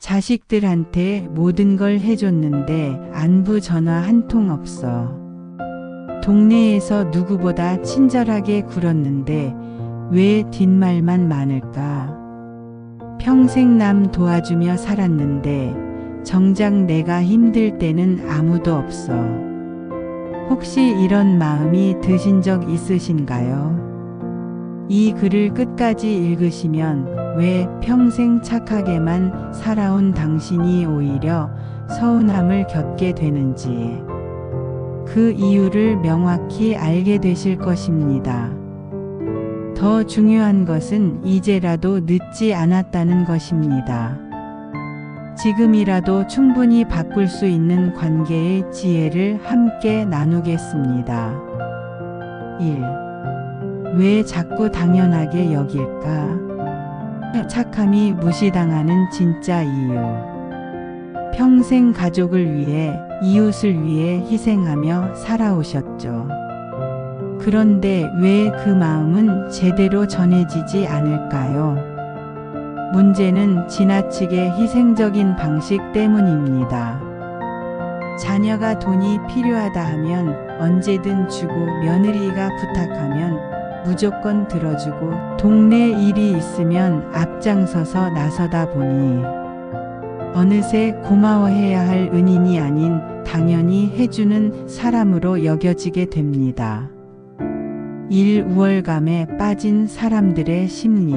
자식들한테 모든 걸 해줬는데 안부 전화 한 통 없어. 동네에서 누구보다 친절하게 굴었는데 왜 뒷말만 많을까? 평생 남 도와주며 살았는데 정작 내가 힘들 때는 아무도 없어. 혹시 이런 마음이 드신 적 있으신가요? 이 글을 끝까지 읽으시면 왜 평생 착하게만 살아온 당신이 오히려 서운함을 겪게 되는지 그 이유를 명확히 알게 되실 것입니다. 더 중요한 것은 이제라도 늦지 않았다는 것입니다. 지금이라도 충분히 바꿀 수 있는 관계의 지혜를 함께 나누겠습니다. 1. 왜 자꾸 당연하게 여길까? 착함이 무시당하는 진짜 이유. 평생 가족을 위해, 이웃을 위해 희생하며 살아오셨죠. 그런데 왜 그 마음은 제대로 전해지지 않을까요? 문제는 지나치게 희생적인 방식 때문입니다. 자녀가 돈이 필요하다 하면 언제든 주고 며느리가 부탁하면 무조건 들어주고 동네 일이 있으면 앞장서서 나서다 보니 어느새 고마워해야 할 은인이 아닌 당연히 해주는 사람으로 여겨지게 됩니다. 우월감에 빠진 사람들의 심리.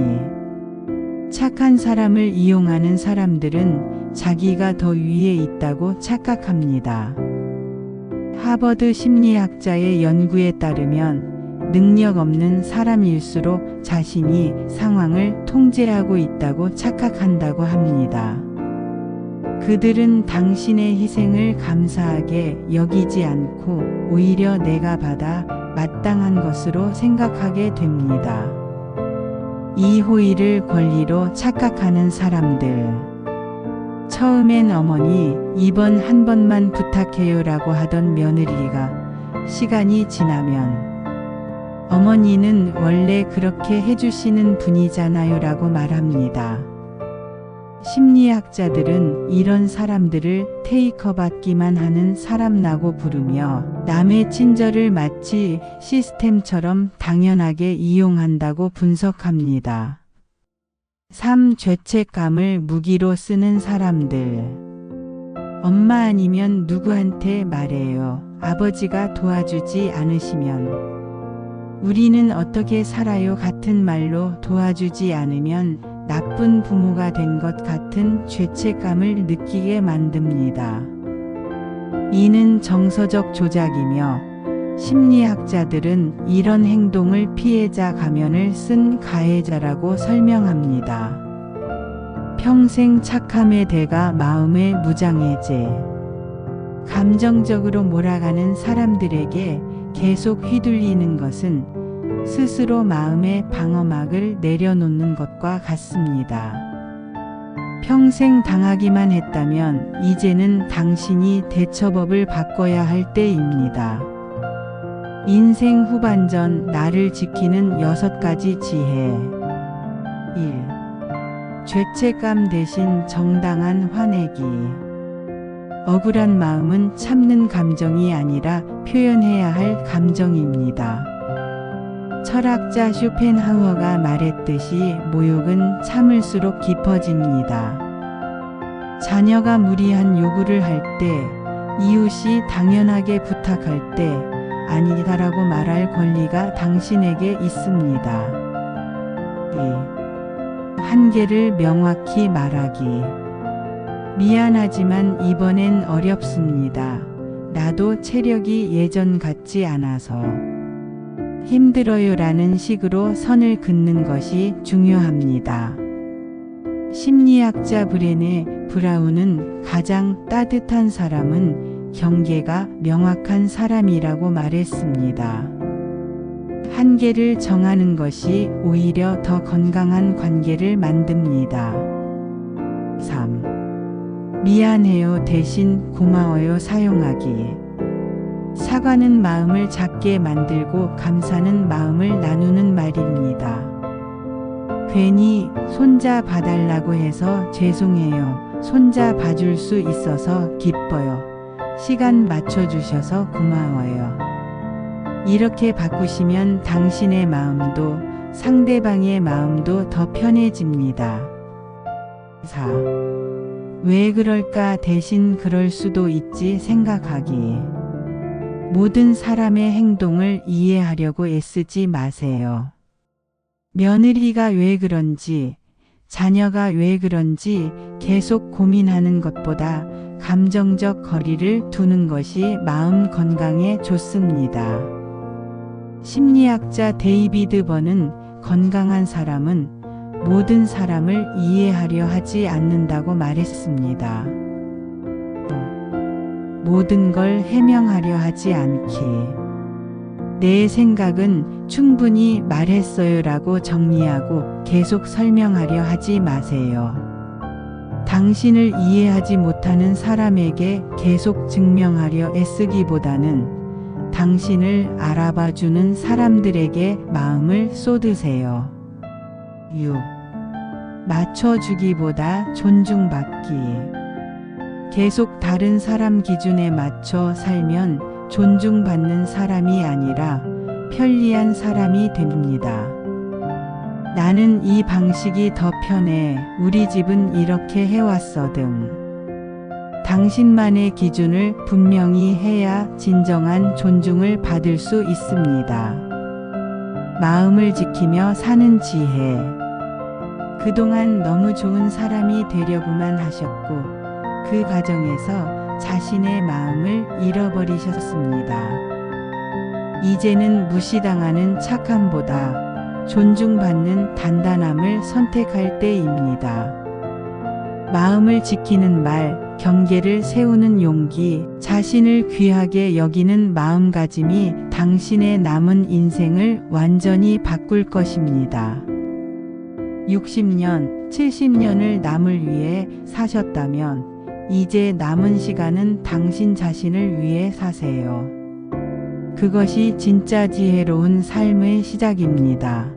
착한 사람을 이용하는 사람들은 자기가 더 위에 있다고 착각합니다. 하버드 심리학자의 연구에 따르면 능력 없는 사람일수록 자신이 상황을 통제하고 있다고 착각한다고 합니다. 그들은 당신의 희생을 감사하게 여기지 않고 오히려 내가 받아 마땅한 것으로 생각하게 됩니다. 이 호의를 권리로 착각하는 사람들. 처음엔 어머니, 이번 한 번만 부탁해요라고 하던 며느리가 시간이 지나면 어머니는 원래 그렇게 해주시는 분이잖아요 라고 말합니다. 심리학자들은 이런 사람들을 테이커 받기만 하는 사람라고 부르며 남의 친절을 마치 시스템처럼 당연하게 이용한다고 분석합니다. 3. 죄책감을 무기로 쓰는 사람들. 엄마 아니면 누구한테 말해요. 아버지가 도와주지 않으시면. 우리는 어떻게 살아요 같은 말로 도와주지 않으면 나쁜 부모가 된 것 같은 죄책감을 느끼게 만듭니다. 이는 정서적 조작이며 심리학자들은 이런 행동을 피해자 가면을 쓴 가해자라고 설명합니다. 평생 착함의 대가 마음의 무장해제. 감정적으로 몰아가는 사람들에게 계속 휘둘리는 것은 스스로 마음의 방어막을 내려놓는 것과 같습니다. 평생 당하기만 했다면 이제는 당신이 대처법을 바꿔야 할 때입니다. 인생 후반전 나를 지키는 6가지 지혜. 1. 죄책감 대신 정당한 화내기. 억울한 마음은 참는 감정이 아니라 표현해야 할 감정입니다. 철학자 쇼펜하우어가 말했듯이 모욕은 참을수록 깊어집니다. 자녀가 무리한 요구를 할 때, 이웃이 당연하게 부탁할 때 아니다라고 말할 권리가 당신에게 있습니다. 2. 한계를 명확히 말하기. 미안하지만 이번엔 어렵습니다. 나도 체력이 예전 같지 않아서. 힘들어요 라는 식으로 선을 긋는 것이 중요합니다. 심리학자 브레네 브라운은 가장 따뜻한 사람은 경계가 명확한 사람이라고 말했습니다. 한계를 정하는 것이 오히려 더 건강한 관계를 만듭니다. 3. 미안해요 대신 고마워요 사용하기. 사과는 마음을 작게 만들고 감사는 마음을 나누는 말입니다. 괜히 손자 봐달라고 해서 죄송해요, 손자 봐줄 수 있어서 기뻐요. 시간 맞춰주셔서 고마워요. 이렇게 바꾸시면 당신의 마음도 상대방의 마음도 더 편해집니다. 4. 왜 그럴까 대신 그럴 수도 있지 생각하기. 모든 사람의 행동을 이해하려고 애쓰지 마세요. 며느리가 왜 그런지, 자녀가 왜 그런지 계속 고민하는 것보다 감정적 거리를 두는 것이 마음 건강에 좋습니다. 심리학자 데이비드 번은 건강한 사람은 모든 사람을 이해하려 하지 않는다고 말했습니다. 모든 걸 해명하려 하지 않기. 내 생각은 충분히 말했어요라고 정리하고 계속 설명하려 하지 마세요. 당신을 이해하지 못하는 사람에게 계속 증명하려 애쓰기보다는 당신을 알아봐주는 사람들에게 마음을 쏟으세요. 6. 맞춰주기보다 존중받기. 계속 다른 사람 기준에 맞춰 살면 존중받는 사람이 아니라 편리한 사람이 됩니다. 나는 이 방식이 더 편해. 우리 집은 이렇게 해왔어 등. 당신만의 기준을 분명히 해야 진정한 존중을 받을 수 있습니다. 마음을 지키며 사는 지혜. 그동안 너무 좋은 사람이 되려고만 하셨고 그 과정에서 자신의 마음을 잃어버리셨습니다. 이제는 무시당하는 착함보다 존중받는 단단함을 선택할 때입니다. 마음을 지키는 말, 경계를 세우는 용기, 자신을 귀하게 여기는 마음가짐이 당신의 남은 인생을 완전히 바꿀 것입니다. 60년, 70년을 남을 위해 사셨다면 이제 남은 시간은 당신 자신을 위해 사세요. 그것이 진짜 지혜로운 삶의 시작입니다.